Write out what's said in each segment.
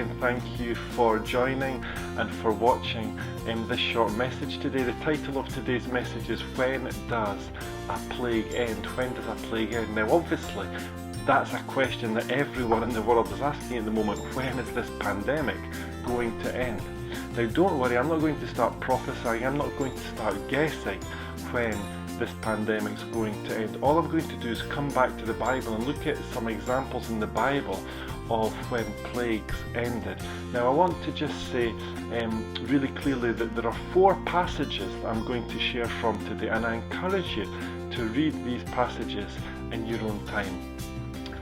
again, thank you for joining and for watching this short message today. The title of today's message is When Does a Plague End? When does a plague end? Now obviously that's a question that everyone in the world is asking at the moment. When is this pandemic going to end? Now don't worry, I'm not going to start prophesying, I'm not going to start guessing when this pandemic's going to end. All I'm going to do is come back to the Bible and look at some examples in the Bible of when plagues ended. Now I want to just say really clearly that there are 4 passages that I'm going to share from today, and I encourage you to read these passages in your own time.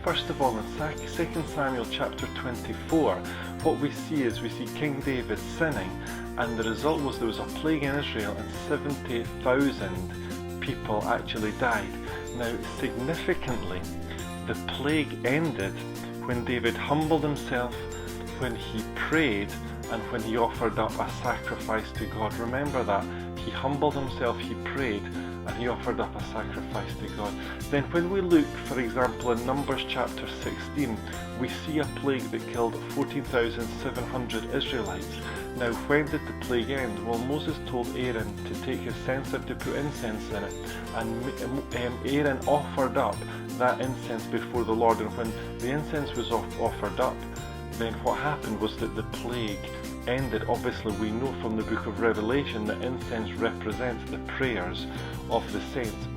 First of all, in 2 Samuel chapter 24, what we see is we see King David sinning, and the result was there was a plague in Israel and 70,000 people actually died. Now significantly, the plague ended when David humbled himself, when he prayed, and when he offered up a sacrifice to God. Remember that. He humbled himself, he prayed, and he offered up a sacrifice to God. Then when we look, for example, in Numbers chapter 16, we see a plague that killed 14,700 Israelites. Now when did the plague end? Well, Moses told Aaron to take his censer to put incense in it, and Aaron offered up that incense before the Lord, and when the incense was offered up, then what happened was that the plague ended. Obviously we know from the book of Revelation that incense represents the prayers of the saints.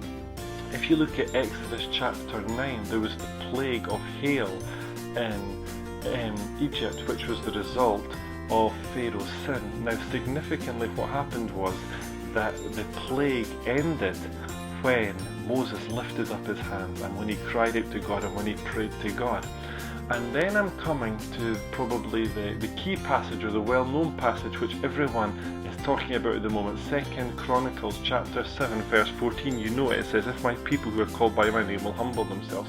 If you look at Exodus chapter 9, there was the plague of hail in Egypt, which was the result of Pharaoh's sin. Now significantly what happened was that the plague ended when Moses lifted up his hands and when he cried out to God and when he prayed to God. And then I'm coming to probably the key passage, or the well-known passage, which everyone is talking about at the moment. 2 Chronicles chapter 7 verse 14, you know it says, if my people who are called by my name will humble themselves.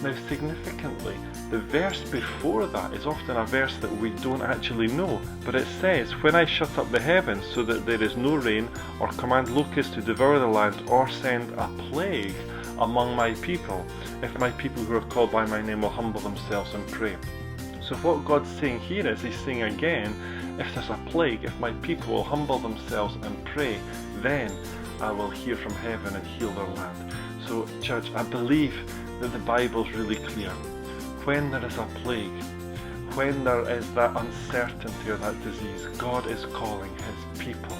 Now significantly, the verse before that is often a verse that we don't actually know, but it says, when I shut up the heavens so that there is no rain, or command locusts to devour the land, or send a plague among my people, if my people who are called by my name will humble themselves and pray. So what God's saying here is, he's saying again, if there's a plague, if my people will humble themselves and pray, then I will hear from heaven and heal their land. So church, I believe that the Bible's really clear. When there is a plague, when there is that uncertainty or that disease, God is calling his people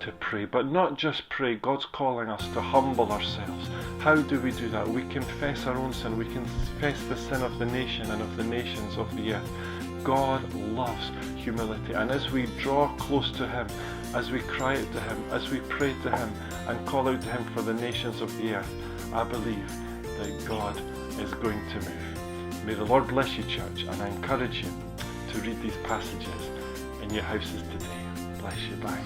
to pray. But not just pray, God's calling us to humble ourselves. How do we do that? We confess our own sin, we confess the sin of the nation and of the nations of the earth. God loves humility, and as we draw close to him, as we cry out to him, as we pray to him and call out to him for the nations of the earth, I believe that God is going to move. May the Lord bless you, church, and I encourage you to read these passages in your houses today. Bless you. Bye.